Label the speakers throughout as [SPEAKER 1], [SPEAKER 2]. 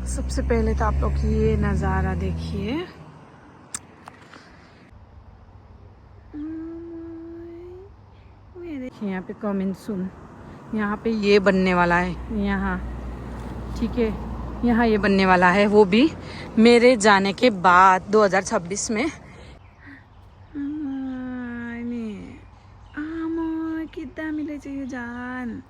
[SPEAKER 1] सबसे पहले तो आप लोग ये नज़ारा देखिए। यहाँ पे कमिंग सून, यहाँ पे ये बनने वाला है यहाँ, ठीक है। यहाँ ये बनने वाला है, वो भी मेरे जाने के बाद 2026 में। कितना मिले चाहिए जान।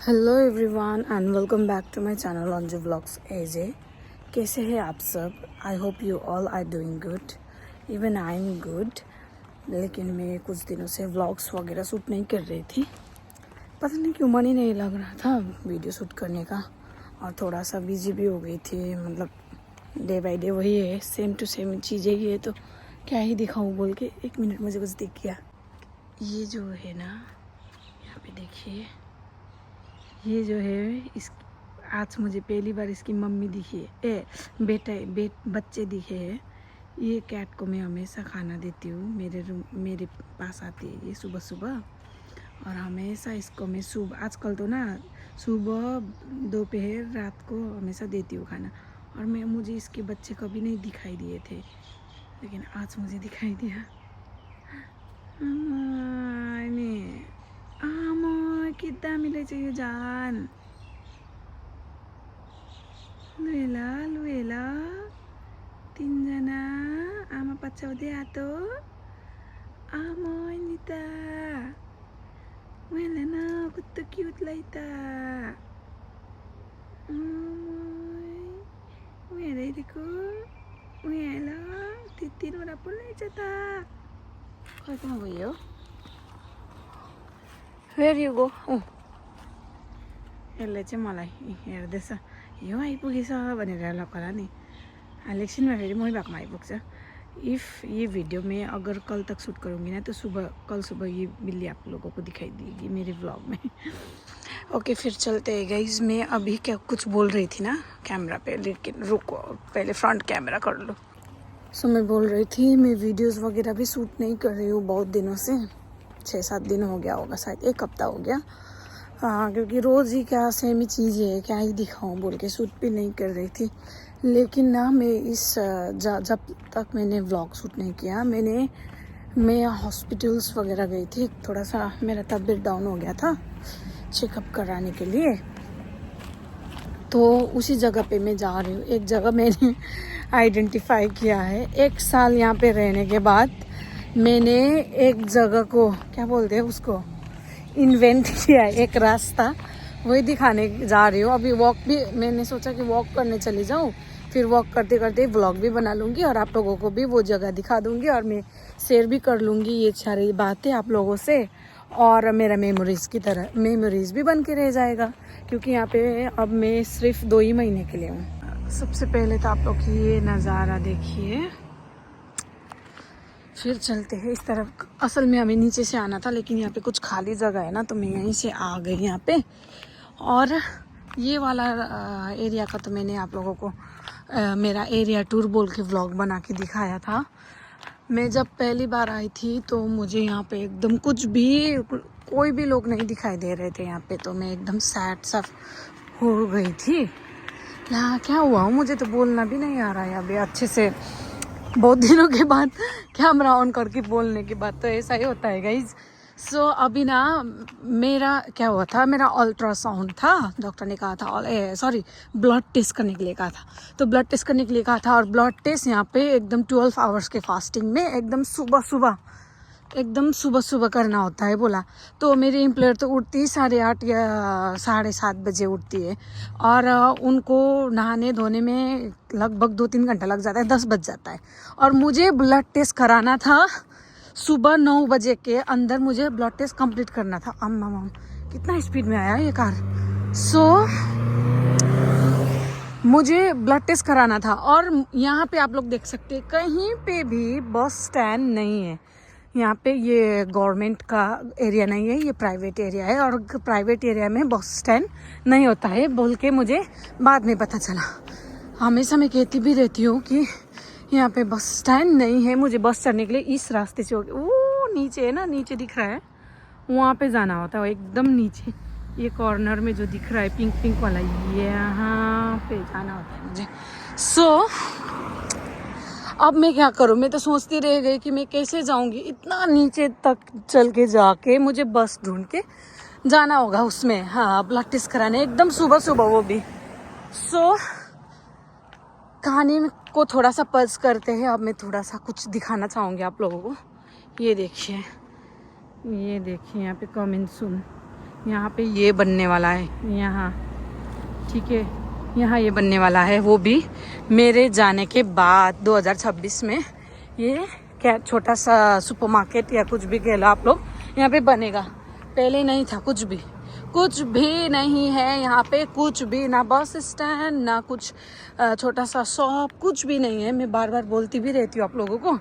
[SPEAKER 1] Hello everyone and welcome back to my channel Anju vlogs AJ. कैसे हैं आप सब? I hope you all are doing good, even I am good. लेकिन मैं कुछ दिनों से व्लॉग्स वगैरह शूट नहीं कर रही थी, पता नहीं क्यों मन ही नहीं लग रहा था वीडियो शूट करने का, और थोड़ा सा बिजी भी हो गई थी। मतलब डे बाय डे वही है, सेम टू सेम चीज़ें ही है, तो क्या ही दिखाऊँ बोल के। एक मिनट मुझे कुछ दिख गया। ये जो है ना, यहाँ पे देखिए, ये जो है इस आज मुझे पहली बार इसकी मम्मी दिखी है, बच्चे दिखे हैं। ये कैट को मैं हमेशा खाना देती हूँ, मेरे पास आती है ये सुबह सुबह, और हमेशा इसको मैं सुबह, आजकल तो ना सुबह दोपहर रात को हमेशा देती हूँ खाना। और मुझे इसके बच्चे कभी नहीं दिखाई दिए थे, लेकिन आज मुझे दिखाई दिया। कितना मिले चाहिए जान। लुएला तीनजना आमा पछ्याउँदै आतो। आमा निता उहाँलाई न कस्तो क्युट लाइता। उहाँ हेरेको उहाँलाई तिनवटा पो रहेछ त। कहाँ गयो? Where you go? यसले चाहिँ मलाई हेर्दैछ, यो आइपुगेछ भनेर लकला नि। एकछिनमा फेरि मै भएकोमा आइपुग्छ। इफ़ ये वीडियो मैं अगर कल तक शूट करूँगी ना, तो कल सुबह ये बिल्ली आप लोगों को दिखाई देगी मेरे व्लॉग में। ओके, फिर चलते हैं गाइज। मैं अभी क्या कुछ बोल रही थी ना कैमरा पे, लेकिन रुको पहले फ्रंट कैमरा कर लो। सो मैं बोल रही थी, मैं वीडियोस वगैरह भी शूट नहीं कर रही हूँ बहुत दिनों से, 6-7 दिन हो गया होगा, शायद 1 हफ्ता हो गया। क्योंकि रोज़ ही क्या सेम ही चीज़ है, क्या ही दिखाऊं बोल के शूट भी नहीं कर रही थी। लेकिन ना मैं जब तक मैंने व्लॉग शूट नहीं किया, मैं हॉस्पिटल्स वगैरह गई थी। थोड़ा सा मेरा तबीयत डाउन हो गया था चेकअप कराने के लिए, तो उसी जगह पे मैं जा रही हूँ। एक जगह मैंने आइडेंटिफाई किया है। 1 साल यहाँ पे रहने के बाद मैंने एक जगह को, क्या बोलते हैं उसको, इन्वेंट किया है, एक रास्ता, वही दिखाने जा रही हूँ। अभी वॉक भी मैंने सोचा कि वॉक करने चली जाऊँ, फिर वॉक करते करते व्लॉग भी बना लूँगी और आप लोगों को भी वो जगह दिखा दूँगी, और मैं शेयर भी कर लूँगी ये सारी बातें आप लोगों से, और मेरा मेमोरीज़ भी बन के रह जाएगा, क्योंकि यहाँ पे अब मैं सिर्फ 2 ही महीने के लिए हूँ। सबसे पहले तो आप लोग ये नज़ारा देखिए, फिर चलते हैं इस तरफ। असल में हमें नीचे से आना था, लेकिन यहाँ पे कुछ खाली जगह है ना, तो मैं यहीं से आ गई यहाँ पे। और ये वाला एरिया का तो मैंने आप लोगों को मेरा एरिया टूर बोल के व्लॉग बना के दिखाया था। मैं जब पहली बार आई थी तो मुझे यहाँ पे एकदम कोई भी लोग नहीं दिखाई दे रहे थे यहाँ पे, तो मैं एकदम सैड सा हो गई थी। क्या हुआ, मुझे तो बोलना भी नहीं आ रहा है अभी अच्छे से, बहुत दिनों के बाद कैमरा ऑन करके बोलने के बाद तो ऐसा ही होता है गाइज। सो अभी ना मेरा क्या हुआ था, मेरा अल्ट्रासाउंड था, डॉक्टर ने कहा था, ब्लड टेस्ट करने के लिए कहा था। तो ब्लड टेस्ट करने के लिए कहा था, और ब्लड टेस्ट यहाँ पे एकदम 12 आवर्स के फास्टिंग में एकदम सुबह सुबह करना होता है बोला। तो मेरी एम्प्लॉयर तो उठती 8:30 या 7:30 बजे उठती है, और उनको नहाने धोने में लगभग 2-3 घंटा लग जाता है, 10 बज जाता है। और मुझे ब्लड टेस्ट कराना था सुबह 9 बजे के अंदर, मुझे ब्लड टेस्ट कंप्लीट करना था। अम्मा कितना स्पीड में आया ये कार। मुझे ब्लड टेस्ट कराना था, और यहाँ पे आप लोग देख सकते हैं कहीं पे भी बस स्टैंड नहीं है। यहाँ पे ये गवर्नमेंट का एरिया नहीं है, ये प्राइवेट एरिया है, और प्राइवेट एरिया में बस स्टैंड नहीं होता है बोल के मुझे बाद में पता चला। हमेशा मैं कहती भी रहती हूँ कि यहाँ पे बस स्टैंड नहीं है, मुझे बस चढ़ने के लिए इस रास्ते से वो नीचे है ना, नीचे दिख रहा है, वहाँ पे जाना होता है, एकदम नीचे। ये कॉर्नर में जो दिख रहा है पिंक पिंक वाला, यहाँ पे जाना होता है मुझे। अब मैं क्या करूँ? मैं तो सोचती रह गई कि मैं कैसे जाऊँगी, इतना नीचे तक चल के जाके मुझे बस ढूंढ के जाना होगा उसमें, हाँ, ब्लड टेस्ट कराने एकदम सुबह सुबह, वो भी। कहानी को थोड़ा सा पज करते हैं। अब मैं थोड़ा सा कुछ दिखाना चाहूँगी आप लोगों को। ये देखिए यहाँ पे कमिंग सून, यहाँ पे ये बनने वाला है यहाँ, ठीक है, यहाँ ये बनने वाला है, वो भी मेरे जाने के बाद 2026 में। ये क्या छोटा सा सुपरमार्केट या कुछ भी कह लो आप लोग, यहाँ पे बनेगा। पहले नहीं था, कुछ भी नहीं है यहाँ पे, कुछ भी, ना बस स्टैंड, ना कुछ छोटा सा शॉप, कुछ भी नहीं है। मैं बार बार बोलती भी रहती हूँ आप लोगों को।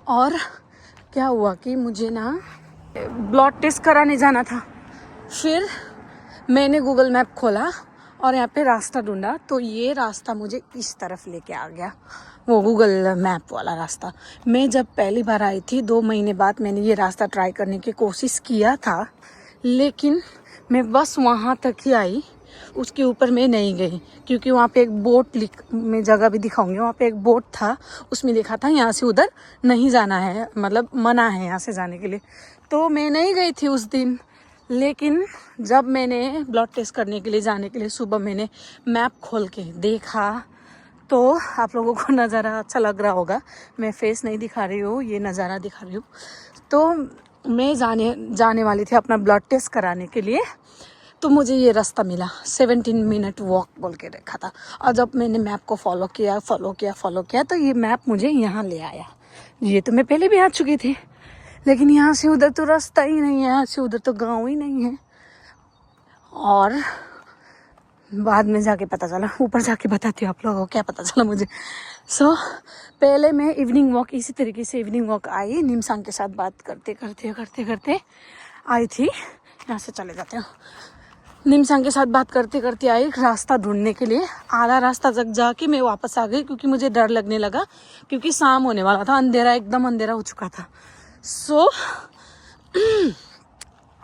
[SPEAKER 1] और क्या हुआ कि मुझे ना ब्लड टेस्ट कराने जाना था। फिर मैंने गूगल मैप खोला और यहाँ पे रास्ता ढूंढा, तो ये रास्ता मुझे इस तरफ लेके आ गया, वो गूगल मैप वाला रास्ता। मैं जब पहली बार आई थी 2 महीने बाद, मैंने ये रास्ता ट्राई करने की कोशिश किया था, लेकिन मैं बस वहाँ तक ही आई, उसके ऊपर मैं नहीं गई, क्योंकि वहाँ पे एक बोट मैं जगह भी दिखाऊंगी, वहाँ पे एक बोट था, उसमें लिखा था यहाँ से उधर नहीं जाना है, मतलब मना है यहाँ से जाने के लिए। तो मैं नहीं गई थी उस दिन। लेकिन जब मैंने ब्लड टेस्ट करने के लिए जाने के लिए सुबह मैंने मैप खोल के देखा, तो आप लोगों को नज़ारा अच्छा लग रहा होगा, मैं फेस नहीं दिखा रही हूँ, ये नज़ारा दिखा रही हूँ। तो मैं जाने वाली थी अपना ब्लड टेस्ट कराने के लिए, तो मुझे ये रास्ता मिला, 17 मिनट वॉक बोल के रखा था। और जब मैंने मैप को फॉलो किया तो ये मैप मुझे यहाँ ले आया। ये तो मैं पहले भी आ चुकी थी, लेकिन यहाँ से उधर तो रास्ता ही नहीं है, यहाँ से उधर तो गांव ही नहीं है। और बाद में जाके पता चला, ऊपर जाके बताती हूँ आप लोगों को क्या पता चला मुझे। पहले मैं इवनिंग वॉक, इसी तरीके से इवनिंग वॉक आई, निमसांग के साथ बात करते आई थी। यहाँ से चले जाते हैं। निमसांग के साथ बात करते आई रास्ता ढूंढने के लिए। आधा रास्ता तक जाके मैं वापस आ गई, क्योंकि मुझे डर लगने लगा, क्योंकि शाम होने वाला था, एकदम अंधेरा हो चुका था।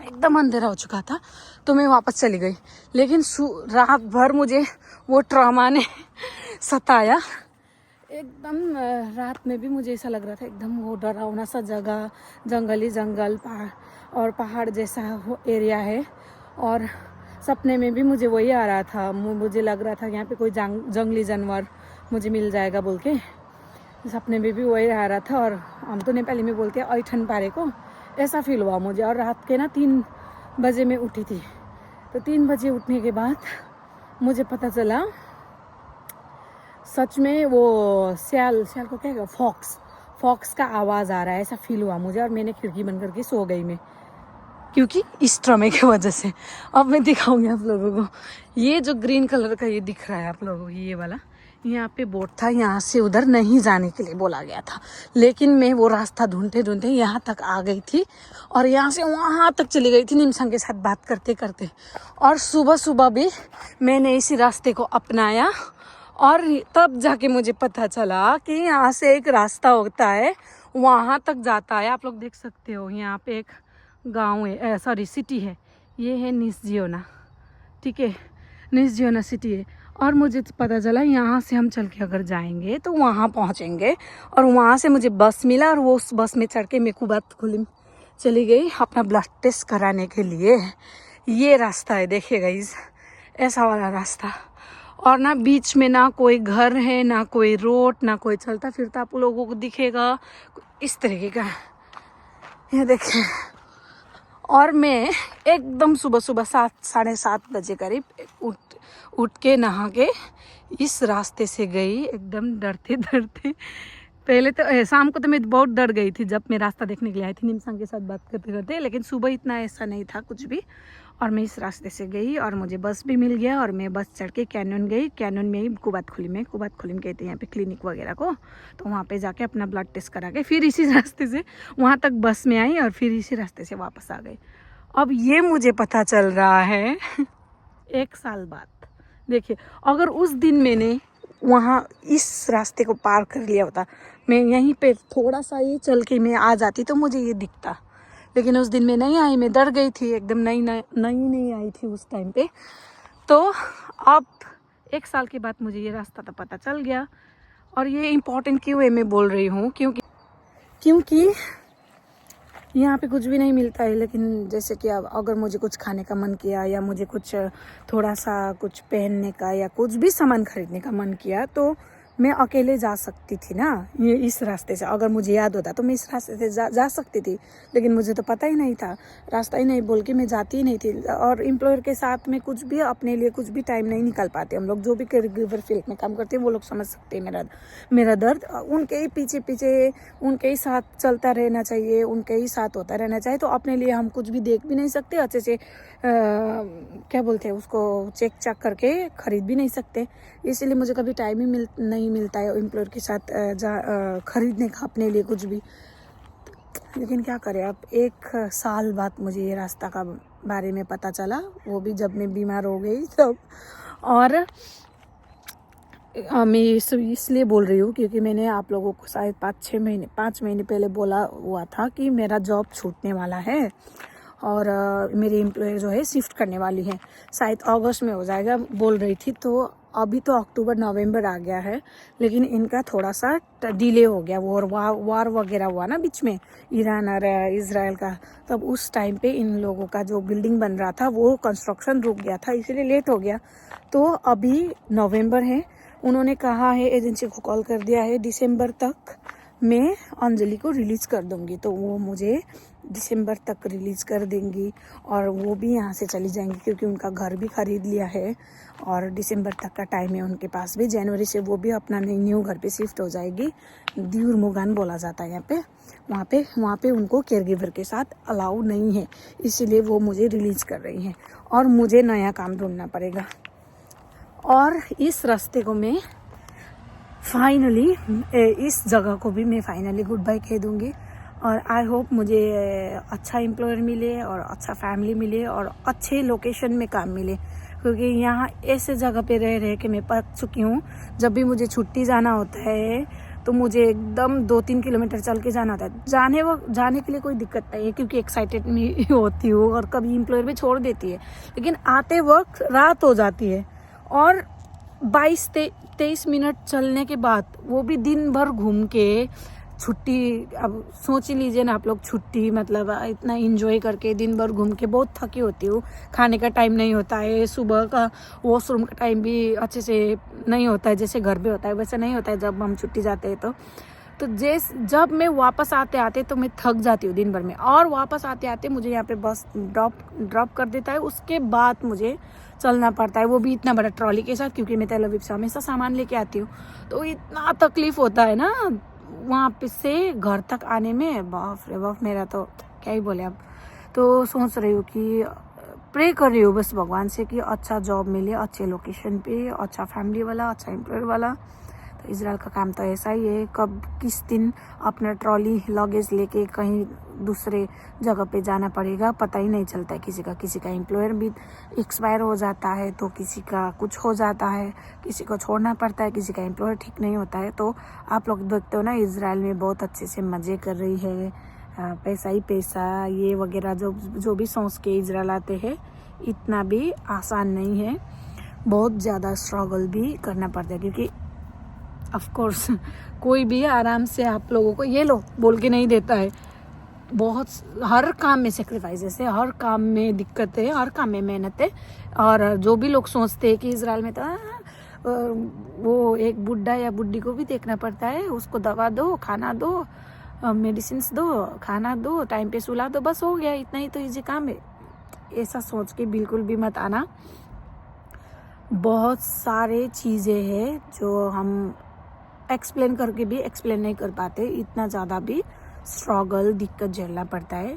[SPEAKER 1] एकदम अंधेरा हो चुका था, तो मैं वापस चली गई। लेकिन रात भर मुझे वो ट्रॉमा ने सताया। एकदम रात में भी मुझे ऐसा लग रहा था, एकदम वो डरावना सा जगह, जंगल पहाड़ जैसा एरिया है। और सपने में भी मुझे वही आ रहा था, मुझे लग रहा था यहाँ पे कोई जंगली जानवर मुझे मिल जाएगा बोल के, सपने में भी वही आ रहा था। और हम तो नेपाली में बोलते हैं ऐठन पारे को, ऐसा फील हुआ मुझे। और रात के 3 बजे मैं उठी थी, तो 3 बजे उठने के बाद मुझे पता चला सच में वो सियाल को क्या कहते, फॉक्स का आवाज़ आ रहा है, ऐसा फील हुआ मुझे। और मैंने खिड़की बंद करके सो गई मैं, क्योंकि इस ट्रॉमे की वजह से। अब मैं दिखाऊंगी आप लोगों को, ये जो ग्रीन कलर का ये दिख रहा है आप लोगों को, ये वाला, यहाँ पे बोट था, यहाँ से उधर नहीं जाने के लिए बोला गया था। लेकिन मैं वो रास्ता ढूंढते यहाँ तक आ गई थी, और यहाँ से वहाँ तक चली गई थी निमसांग के साथ बात करते। और सुबह भी मैंने इसी रास्ते को अपनाया, और तब जाके मुझे पता चला कि यहाँ से एक रास्ता होता है, वहाँ तक जाता है। आप लोग देख सकते हो, यहाँ पे एक गांव है, सॉरी सिटी है, ये है निस्जियोना, ठीक है, निस्जियोना सिटी है। और मुझे पता चला यहाँ से हम चल के अगर जाएंगे तो वहाँ पहुँचेंगे। और वहाँ से मुझे बस मिला, और वो उस बस में चढ़ के मैं कुबात-खुलीम चली गई अपना ब्लड टेस्ट कराने के लिए। ये रास्ता है, देखिएगा इस ऐसा वाला रास्ता। और ना बीच में ना कोई घर है, ना कोई रोड, ना कोई चलता फिरता आप लोगों को दिखेगा, इस तरीके का। ये देखिए, और मैं एकदम सुबह 7-7:30 बजे करीब उठ के नहा के इस रास्ते से गई, एकदम डरते। पहले तो शाम को तो मैं बहुत डर गई थी जब मैं रास्ता देखने के लिए आई थी निमसांग के साथ बात करते, लेकिन सुबह इतना ऐसा नहीं था कुछ भी। और मैं इस रास्ते से गई, और मुझे बस भी मिल गया, और मैं बस चढ़ के कैनन गई। कैनन में ही कुबात-खुलीम कहते हैं यहाँ पे क्लिनिक वगैरह को, तो वहाँ पे जाके अपना ब्लड टेस्ट करा के फिर इसी रास्ते से वहाँ तक बस में आई, और फिर इसी रास्ते से वापस आ गई। अब ये मुझे पता चल रहा है 1 साल बाद। देखिए, अगर उस दिन मैंने वहाँ इस रास्ते को पार कर लिया होता, मैं यहीं पे थोड़ा सा ये चल के मैं आ जाती, तो मुझे ये दिखता। लेकिन उस दिन मैं नहीं आई, मैं डर गई थी एकदम, नहीं आई थी उस टाइम पे। तो अब 1 साल के बाद मुझे ये रास्ता तो पता चल गया। और ये इम्पोर्टेंट क्यों है मैं बोल रही हूँ, क्योंकि यहाँ पे कुछ भी नहीं मिलता है, लेकिन जैसे कि अब अगर मुझे कुछ खाने का मन किया या मुझे कुछ थोड़ा सा कुछ पहनने का या कुछ भी सामान खरीदने का मन किया तो मैं अकेले जा सकती थी ना, ये इस रास्ते से। अगर मुझे याद होता तो मैं इस रास्ते से जा सकती थी, लेकिन मुझे तो पता ही नहीं था, रास्ता ही नहीं बोल के मैं जाती ही नहीं थी। और एम्प्लॉयर के साथ में कुछ भी अपने लिए कुछ भी टाइम नहीं निकाल पाते हम लोग। जो भी केयरगिवर फील्ड में काम करते हैं वो लोग समझ सकते हैं मेरा दर्द। उनके ही पीछे उनके ही साथ चलता रहना चाहिए, उनके ही साथ होता रहना चाहिए। तो अपने लिए हम कुछ भी देख भी नहीं सकते अच्छे से, क्या बोलते हैं उसको, चेक चाक करके खरीद भी नहीं सकते। इसीलिए मुझे कभी टाइम ही नहीं मिलता है एम्प्लॉयर के साथ खरीदने का अपने लिए कुछ भी। लेकिन क्या करें, अब 1 साल बाद मुझे ये रास्ता का बारे में पता चला, वो भी जब मैं बीमार हो गई तब। और मैं इसलिए बोल रही हूँ क्योंकि मैंने आप लोगों को शायद 5 महीने पहले बोला हुआ था कि मेरा जॉब छूटने वाला है और मेरी एम्प्लॉयर जो है शिफ्ट करने वाली है, शायद अगस्त में हो जाएगा बोल रही थी। तो अभी तो अक्टूबर नवंबर आ गया है, लेकिन इनका थोड़ा सा डिले हो गया। वार वगैरह हुआ ना बीच में, ईरान और इजराइल का, तब उस टाइम पे इन लोगों का जो बिल्डिंग बन रहा था वो कंस्ट्रक्शन रुक गया था, इसीलिए लेट हो गया। तो अभी नवंबर है, उन्होंने कहा है, एजेंसी को कॉल कर दिया है, दिसंबर तक मैं अंजलि को रिलीज़ कर दूंगी। तो वो मुझे दिसंबर तक रिलीज़ कर देंगी और वो भी यहाँ से चली जाएंगी क्योंकि उनका घर भी ख़रीद लिया है और दिसंबर तक का टाइम है उनके पास भी। जनवरी से वो भी अपना न्यू घर पे शिफ्ट हो जाएगी। दियूर मुगान बोला जाता है यहाँ पे। वहाँ पे उनको केयरगिवर के साथ अलाउ नहीं है, इसीलिए वो मुझे रिलीज़ कर रही हैं और मुझे नया काम ढूंढना पड़ेगा। और इस रास्ते को मैं फाइनली, इस जगह को भी मैं फाइनली गुड बाय कह दूँगी। और आई होप मुझे अच्छा एम्प्लॉयर मिले और अच्छा फैमिली मिले और अच्छे लोकेशन में काम मिले, क्योंकि यहाँ ऐसे जगह पे रह के मैं पक चुकी हूँ। जब भी मुझे छुट्टी जाना होता है तो मुझे एकदम 2-3 किलोमीटर चल के जाना होता है। जाने के लिए कोई दिक्कत नहीं है क्योंकि एक्साइटेड नहीं होती हूँ और कभी एम्प्लॉयर भी छोड़ देती है, लेकिन आते वक्त रात हो जाती है और 22-23 मिनट चलने के बाद, वो भी दिन भर घूम के छुट्टी। अब सोच ही लीजिए ना आप लोग, छुट्टी मतलब इतना एंजॉय करके दिन भर घूम के बहुत थकी होती हूँ। खाने का टाइम नहीं होता है, सुबह का वॉशरूम का टाइम भी अच्छे से नहीं होता है, जैसे घर पे होता है वैसे नहीं होता है जब हम छुट्टी जाते हैं। तो जब मैं वापस आते तो मैं थक जाती हूँ दिन भर में, और वापस आते मुझे यहाँ पे बस ड्रॉप कर देता है। उसके बाद मुझे चलना पड़ता है, वो भी इतना बड़ा ट्रॉली के साथ, क्योंकि मैं तेल अवीव से हमेशा सामान लेके आती हूँ। तो इतना तकलीफ होता है ना वहाँ पे से घर तक आने में, बाप रे बाप, मेरा तो क्या ही बोले अब। तो सोच रही हूँ कि प्रे कर रही हूँ बस भगवान से कि अच्छा जॉब मिले, अच्छे लोकेशन पे, अच्छा फैमिली वाला, अच्छा एम्प्लॉयर वाला। तो इजराइल का काम तो ऐसा ही है, कब किस दिन अपना ट्रॉली लगेज लेके कहीं दूसरे जगह पे जाना पड़ेगा पता ही नहीं चलता है। किसी का एम्प्लॉयर भी एक्सपायर हो जाता है, तो किसी का कुछ हो जाता है, किसी को छोड़ना पड़ता है, किसी का एम्प्लॉयर ठीक नहीं होता है। तो आप लोग देखते हो ना, इजराइल में बहुत अच्छे से मज़े कर रही है, पैसा ही पैसा, ये वगैरह जो भी सोच के इजराइल आते हैं, इतना भी आसान नहीं है, बहुत ज़्यादा स्ट्रगल भी करना पड़ता है। क्योंकि ऑफ कोर्स कोई भी आराम से आप लोगों को ये लो बोल के नहीं देता है। बहुत हर काम में सेक्रीफाइसेस है, हर काम में दिक्कत है, हर काम में मेहनत है। और जो भी लोग सोचते हैं कि इजराइल में तो वो एक बुढ़ा या बुढ़ी को भी देखना पड़ता है, उसको दवा दो, खाना दो, मेडिसिन दो, खाना दो, टाइम पे सुला दो, बस हो गया, इतना ही तो इजी काम है। ऐसा सोच के बिल्कुल भी मत आना। बहुत सारे चीज़ें हैं जो हम एक्सप्लेन करके भी एक्सप्लेन नहीं कर पाते, इतना ज़्यादा भी स्ट्रगल, दिक्कत झेलना पड़ता है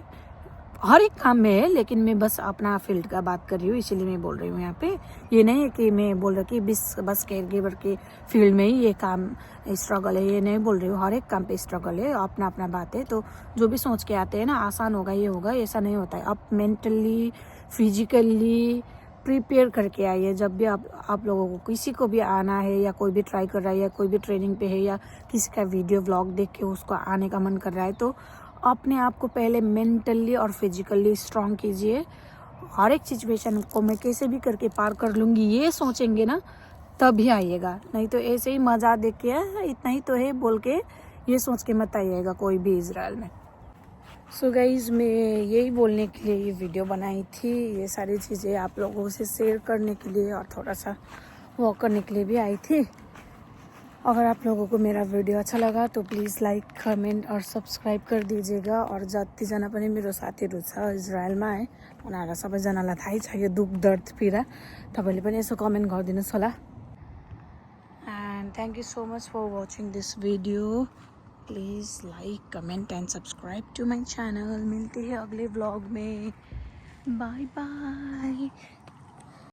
[SPEAKER 1] हर एक काम में है। लेकिन मैं बस अपना फील्ड का बात कर रही हूँ, इसीलिए मैं बोल रही हूँ यहाँ पे। ये नहीं है कि मैं बोल रही कि बस केयरगिवर के फील्ड में ही ये काम स्ट्रगल है, ये नहीं बोल रही हूँ। हर एक काम पे स्ट्रगल है, अपना अपना बात है। तो जो भी सोच के आते हैं ना आसान होगा, ये होगा, ऐसा नहीं होता है। आप मेंटली, फिजिकली प्रिपेयर करके आइए। जब भी आप लोगों को किसी को भी आना है, या कोई भी ट्राई कर रहा है, या कोई भी ट्रेनिंग पे है, या किसी का वीडियो व्लॉग देख के उसको आने का मन कर रहा है, तो अपने आप को पहले मेंटली और फिजिकली स्ट्रांग कीजिए। हर एक सिचुएशन को मैं कैसे भी करके पार कर लूँगी ये सोचेंगे ना, तभी आइएगा। नहीं तो ऐसे ही मज़ा देख के इतना ही तो है बोल के ये सोच के मत आइएगा कोई भी इज़राइल में। सो गाइज़, मैं यही बोलने के लिए ये वीडियो बनाई थी। ये सारी चीज़ें आप लोगों से शेयर करने के लिए और थोड़ा सा वॉक करने के लिए भी आई थी। अगर आप लोगों को मेरा वीडियो अच्छा लगा तो प्लिज़ लाइक, कमेन्ट और सब्सक्राइब कर दीजिएगा। और जतिजना पनि मेरो साथीहरू छ इजरायलमा है, उनीहरूलाई सबैजनालाई थाहै छ यो दुःख दर्द पीडा। तपाईँले पनि यसो कमेन्ट गरिदिनुहोस् होला। And thank you so much for watching this video. Please like, comment and subscribe to my channel. मिलते हैं अगले व्लॉग में। Bye bye.